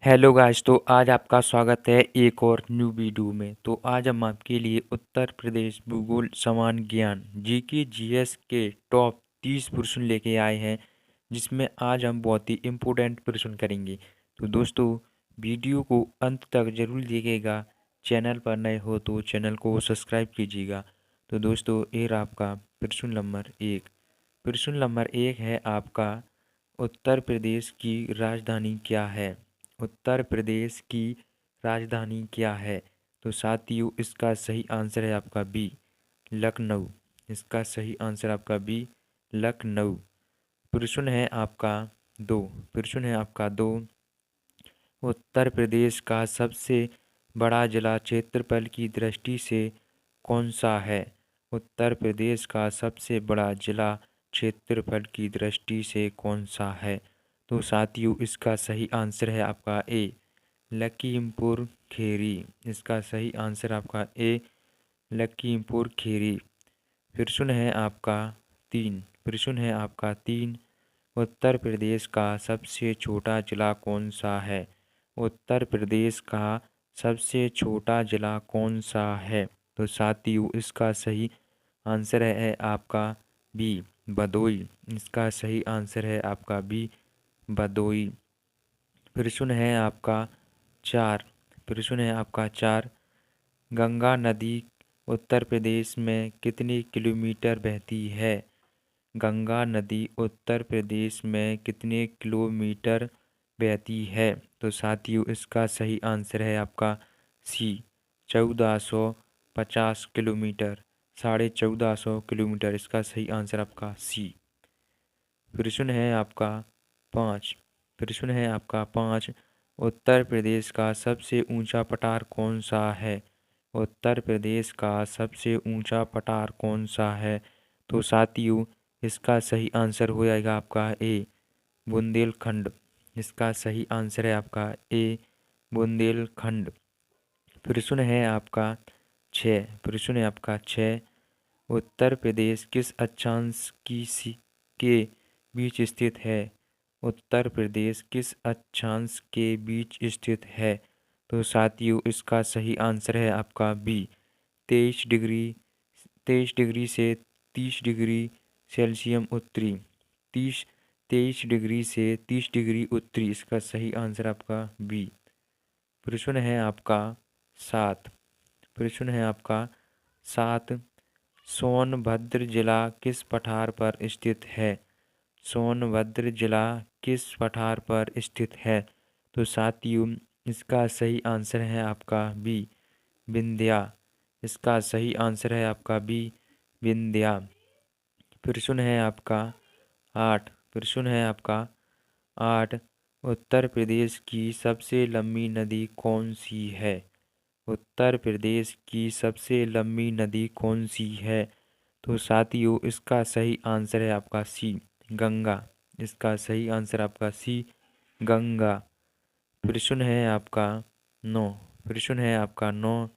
Hello guys, तो आज आपका स्वागत है एक और न्यू वीडियो में। तो आज हम आपके लिए उत्तर प्रदेश भूगोल समान ज्ञान जीके जीएस के टॉप 30 प्रश्न लेके आए हैं, जिसमें आज हम बहुत ही इम्पोर्टेंट प्रश्न करेंगे। तो दोस्तों, वीडियो को अंत तक जरूर देखिएगा। चैनल पर नए हो तो चैनल को सब्सक्राइब कीजिएगा। तो दोस्तों, ये रहा आपका प्रश्न नंबर 1। प्रश्न नंबर 1 है आपका, उत्तर प्रदेश की राजधानी क्या है? उत्तर प्रदेश की राजधानी क्या है? तो साथियों, इसका सही आंसर है आपका बी, लखनऊ। इसका सही आंसर आपका बी, लखनऊ। प्रश्न है आपका 2। प्रश्न है आपका 2। उत्तर प्रदेश का सबसे बड़ा जिला क्षेत्रफल की दृष्टि से कौन सा है? उत्तर प्रदेश का सबसे बड़ा जिला क्षेत्रफल की दृष्टि से कौन सा है? तो साथियों, इसका सही आंसर है आपका ए, लखीमपुर खीरी। इसका सही आंसर आपका ए, लखीमपुर खीरी। प्रश्न है आपका 3। प्रश्न है आपका 3। उत्तर प्रदेश का सबसे छोटा जिला कौन सा है? उत्तर प्रदेश का सबसे छोटा जिला कौन सा है? तो साथियों, इसका सही आंसर है आपका बी, भदोई। इसका सही आंसर है आपका बी, भदोई। प्रश्न है आपका 4। प्रश्न है आपका 4। गंगा नदी उत्तर प्रदेश में कितनी किलोमीटर बहती है? गंगा नदी उत्तर प्रदेश में कितने किलोमीटर बहती है? तो साथियों, इसका सही आंसर है आपका सी, 1450 किलोमीटर। 1450 किलोमीटर, इसका सही आंसर आपका सी। प्रश्न है आपका 5। प्रश्न है आपका 5। उत्तर प्रदेश का सबसे ऊंचा पठार कौन सा है? उत्तर प्रदेश का सबसे ऊंचा पठार कौन सा है? तो साथियों, इसका सही आंसर हो जाएगा आपका ए, बुंदेलखंड। इसका सही आंसर है आपका ए, बुंदेलखंड। प्रश्न है आपका 6। प्रश्न है आपका 6। उत्तर प्रदेश किस अक्षांश के बीच स्थित है? उत्तर प्रदेश किस अक्षांश के बीच स्थित है? तो साथियों, इसका सही आंसर है आपका बी, 23 डिग्री 23 डिग्री से 30 डिग्री सेल्सियम उत्तरी। 23 डिग्री से 30 डिग्री उत्तरी, इसका सही आंसर आपका बी। प्रश्न है आपका 7। प्रश्न है आपका 7। सोनभद्र जिला किस पठार पर स्थित है? सोनभद्र जिला किस पठार पर स्थित है? तो साथियों, इसका सही आंसर है आपका बी, विंध्या। इसका सही आंसर है आपका बी, विंध्या। प्रश्न है आपका 8। प्रश्न है आपका 8। उत्तर प्रदेश की सबसे लंबी नदी कौन सी है? उत्तर प्रदेश की सबसे लंबी नदी कौन सी है? तो साथियों, इसका सही आंसर है आपका सी, गंगा। इसका सही आंसर आपका सी, गंगा। प्रश्न है आपका 9। प्रश्न है आपका 9।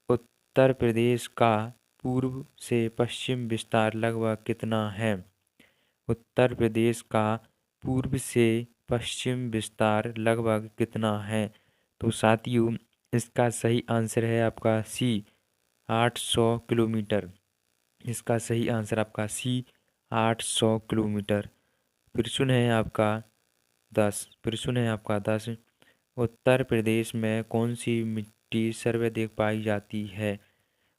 उत्तर प्रदेश का पूर्व से पश्चिम विस्तार लगभग कितना है? उत्तर प्रदेश का पूर्व से पश्चिम विस्तार लगभग कितना है? तो साथियों, इसका सही आंसर है आपका सी, 800 किलोमीटर। इसका सही आंसर आपका सी, 800 किलोमीटर। प्रश्न है आपका 10। प्रश्न है आपका 10। उत्तर प्रदेश में कौन सी मिट्टी सर्वाधिक पाई जाती है?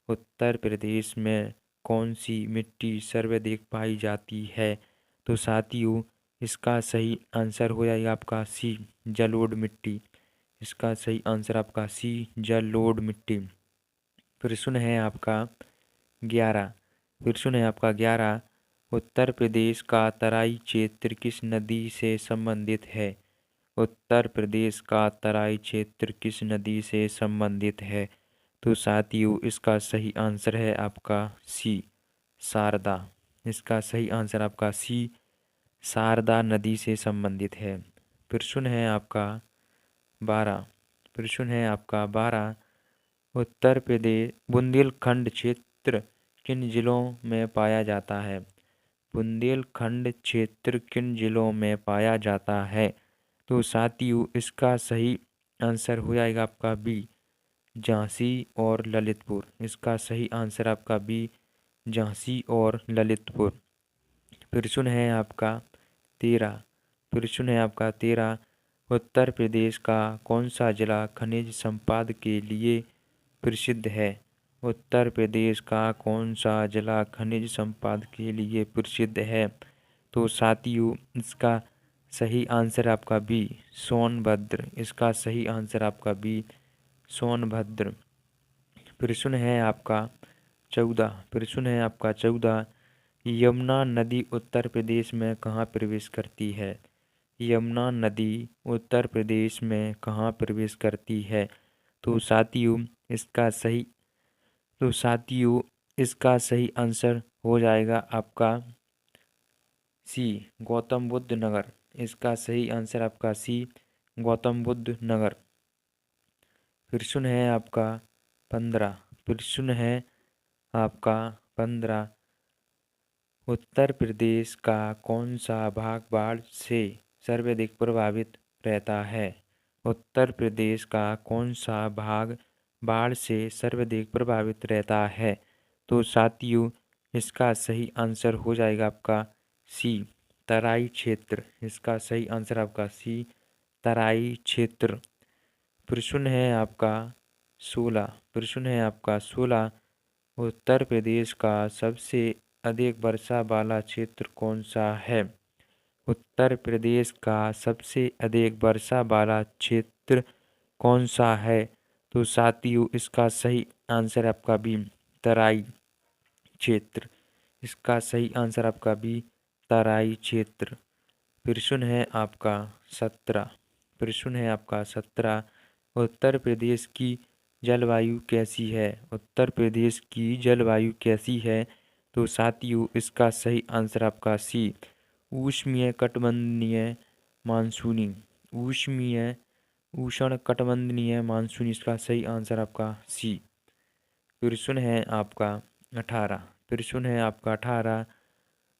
उत्तर प्रदेश में कौन सी मिट्टी सर्वाधिक पाई जाती है? तो साथियों, इसका सही आंसर हो जाएगा आपका सी, जलोढ़ मिट्टी। इसका सही आंसर आपका सी, जलोढ़ मिट्टी। प्रश्न है आपका 11। प्रश्न है आपका 11। उत्तर प्रदेश का तराई क्षेत्र किस नदी से संबंधित है? उत्तर प्रदेश का तराई क्षेत्र किस नदी से संबंधित है? तो साथियों, इसका सही आंसर है आपका सी, शारदा। इसका सही आंसर आपका सी, शारदा नदी से संबंधित है। प्रश्न है आपका 12। प्रश्न है आपका 12। उत्तर प्रदेश बुंदेलखंड क्षेत्र किन जिलों में पाया जाता है? बुंदेलखंड क्षेत्र किन जिलों में पाया जाता है? तो साथियों इसका सही आंसर हो जाएगा आपका बी, झांसी और ललितपुर। इसका सही आंसर आपका बी, झांसी और ललितपुर। प्रश्न है आपका 13। प्रश्न है आपका 13। उत्तर प्रदेश का कौन सा जिला खनिज संपदा के लिए प्रसिद्ध है? उत्तर प्रदेश का कौन सा जिला खनिज संपदा के लिए प्रसिद्ध है? तो साथियों इसका सही आंसर आपका बी, सोनभद्र। इसका सही आंसर आपका बी, सोनभद्र। प्रश्न है आपका 14। प्रश्न है आपका 14। यमुना नदी उत्तर प्रदेश में कहाँ प्रवेश करती है? यमुना नदी उत्तर प्रदेश में कहाँ प्रवेश करती है? तो साथियों इसका सही तो साथियों इसका सही आंसर हो जाएगा आपका सी, गौतम बुद्ध नगर। इसका सही आंसर आपका सी, गौतम बुद्ध नगर। प्रश्न है आपका 15। प्रश्न है आपका 15। उत्तर प्रदेश का कौन सा भाग बाढ़ से सर्वाधिक प्रभावित रहता है? उत्तर प्रदेश का कौन सा भाग बाढ़ से सर्वाधिक प्रभावित रहता है? तो साथियों इसका सही आंसर हो जाएगा आपका सी, तराई क्षेत्र। इसका सही आंसर आपका सी, तराई क्षेत्र। प्रश्न है आपका 16। प्रश्न है आपका 16। उत्तर प्रदेश का सबसे अधिक वर्षा वाला क्षेत्र कौन सा है? उत्तर प्रदेश का सबसे अधिक वर्षा वाला क्षेत्र कौन सा है? तो साथियों इसका सही आंसर आपका बी, तराई क्षेत्र। इसका सही आंसर आपका बी, तराई क्षेत्र। प्रश्न है आपका 17। प्रश्न है आपका 17। उत्तर प्रदेश की जलवायु कैसी है? उत्तर प्रदेश की जलवायु कैसी है? तो साथियों इसका सही आंसर आपका सी, उष्णीय कटिबंधीय मानसूनी। उष्णीय उष्ण कटिबंधीय मानसूनी। इसका सही आंसर आपका सी। प्रश्न है आपका 18। प्रश्न है आपका 18।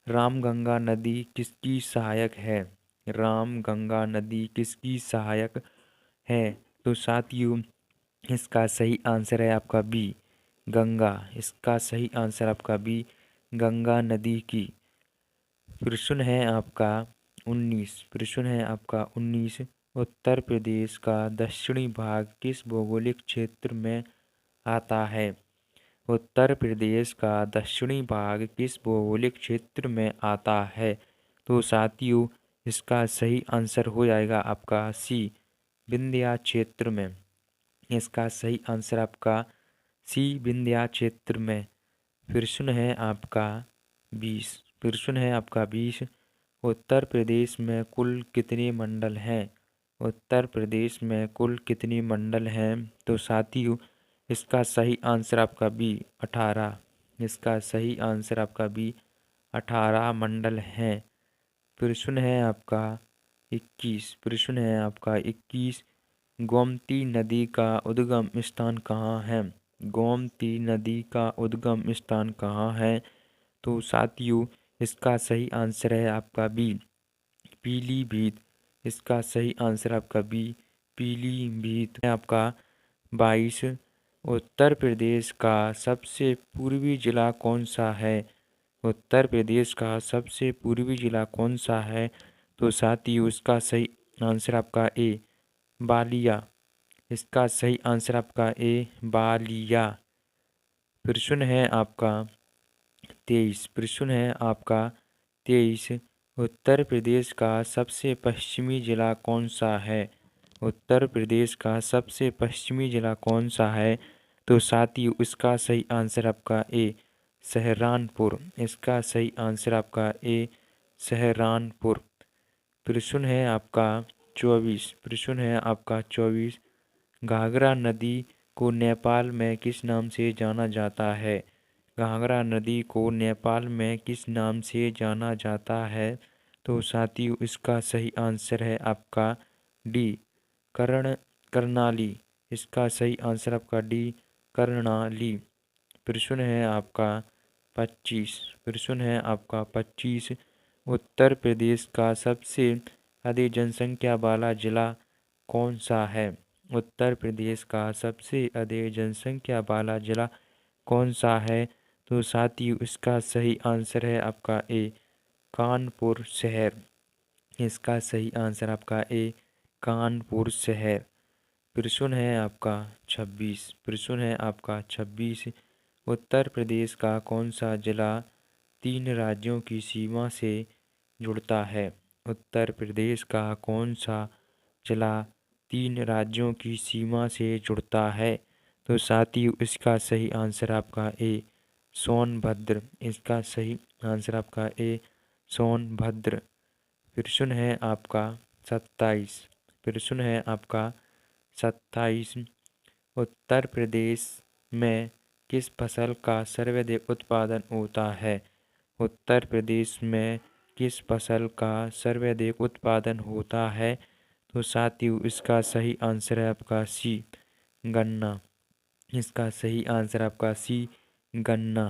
रामगंगा नदी किसकी सहायक है? रामगंगा नदी किसकी सहायक है? तो साथियों इसका सही आंसर है आपका बी, गंगा। इसका सही आंसर आपका बी, गंगा नदी की। प्रश्न है आपका 19। प्रश्न है आपका 19। उत्तर प्रदेश का दक्षिणी भाग किस भौगोलिक क्षेत्र में आता है? उत्तर प्रदेश का दक्षिणी भाग किस भौगोलिक क्षेत्र में आता है? तो साथियों इसका सही आंसर हो जाएगा आपका सी, विंध्या क्षेत्र में। इसका सही आंसर आपका सी, विंध्या क्षेत्र में। प्रश्न है आपका 20। प्रश्न है आपका 20। उत्तर प्रदेश में कुल कितने मंडल हैं? उत्तर प्रदेश में कुल कितने मंडल हैं? तो साथियों इसका सही आंसर आपका बी, 18। इसका सही आंसर आपका बी, 18 मंडल हैं। प्रश्न है आपका 21। प्रश्न है आपका 21। गोमती नदी का उद्गम स्थान कहाँ है? गोमती नदी का उद्गम स्थान कहाँ है? तो साथियों इसका सही आंसर है आपका बी, पीलीभीत। इसका सही आंसर आपका बी, पीलीभीत है। आपका 22। उत्तर प्रदेश का सबसे पूर्वी जिला कौन सा है? उत्तर प्रदेश का सबसे पूर्वी जिला कौन सा है? तो साथियों इसका सही आंसर आपका ए, बालिया। इसका सही आंसर आपका ए, बालिया। प्रश्न है आपका 23। प्रश्न है आपका 23। उत्तर प्रदेश का सबसे पश्चिमी जिला कौन सा है? उत्तर प्रदेश का सबसे पश्चिमी जिला कौन सा है? तो साथियों इसका सही आंसर आपका ए, सहारनपुर। इसका सही आंसर आपका ए, सहारनपुर। प्रश्न है आपका 24। प्रश्न है आपका 24। घाघरा नदी को नेपाल में किस नाम से जाना जाता है? घाघरा नदी को नेपाल में किस नाम से जाना जाता है? तो साथियों इसका सही आंसर है आपका डी, कर्णाली। इसका सही आंसर आपका डी, कर्णाली। प्रश्न है आपका 25। प्रश्न है आपका 25। उत्तर प्रदेश का सबसे अधिक जनसंख्या वाला जिला कौन सा है? उत्तर प्रदेश का सबसे अधिक जनसंख्या वाला जिला कौन सा है? तो साथियों इसका सही आंसर है आपका ए, कानपुर शहर। इसका सही आंसर आपका ए, कानपुर शहर। प्रश्न है आपका 26। प्रश्न है आपका 26। उत्तर प्रदेश का कौन सा जिला 3 राज्यों की सीमा से जुड़ता है? उत्तर प्रदेश का कौन सा जिला 3 राज्यों की सीमा से जुड़ता है? तो साथियों इसका सही आंसर आपका ए, सोनभद्र। इसका सही आंसर आपका ए, सोनभद्र। प्रश्न है आपका 27। प्रश्न है आपका 27। उत्तर प्रदेश में किस फसल का सर्वाधिक उत्पादन होता है? उत्तर प्रदेश में किस फसल का सर्वाधिक उत्पादन होता है? तो साथियों इसका सही आंसर है आपका सी, गन्ना। इसका सही आंसर आपका सी, गन्ना।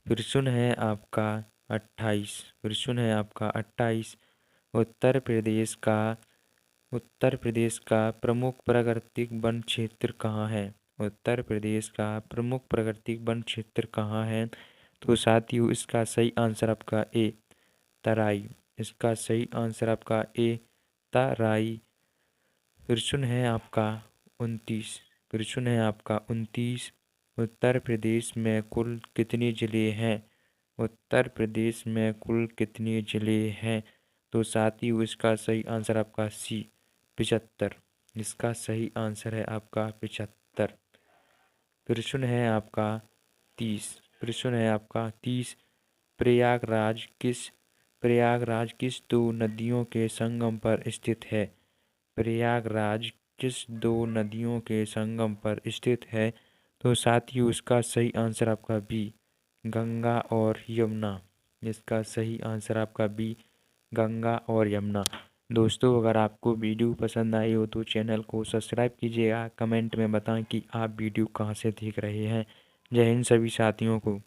प्रश्न है आपका 28। प्रश्न है आपका 28। उत्तर प्रदेश का उत्तर प्रदेश का प्रमुख प्राकृतिक वन क्षेत्र कहाँ है? उत्तर प्रदेश का प्रमुख प्राकृतिक वन क्षेत्र कहाँ है? तो साथियों इसका सही आंसर आपका ए, तराई। इसका सही आंसर आपका ए, तराई। प्रश्न है आपका 29। प्रश्न है आपका 29। उत्तर प्रदेश में कुल कितने जिले हैं? उत्तर प्रदेश में कुल कितने जिले हैं? तो साथियों इसका सही आंसर आपका सी, 75। इसका सही आंसर है आपका 75। प्रश्न है आपका 30। प्रश्न है आपका 30। प्रयागराज किस दो नदियों के संगम पर स्थित है? प्रयागराज किस दो नदियों के संगम पर स्थित है? तो साथियों इसका सही आंसर आपका बी, गंगा और यमुना। इसका सही आंसर आपका बी, गंगा और यमुना। दोस्तों अगर आपको वीडियो पसंद आई हो तो चैनल को सब्सक्राइब कीजिएगा। कमेंट में बताएं कि आप वीडियो कहाँ से देख रहे हैं। जय हिंद सभी साथियों को।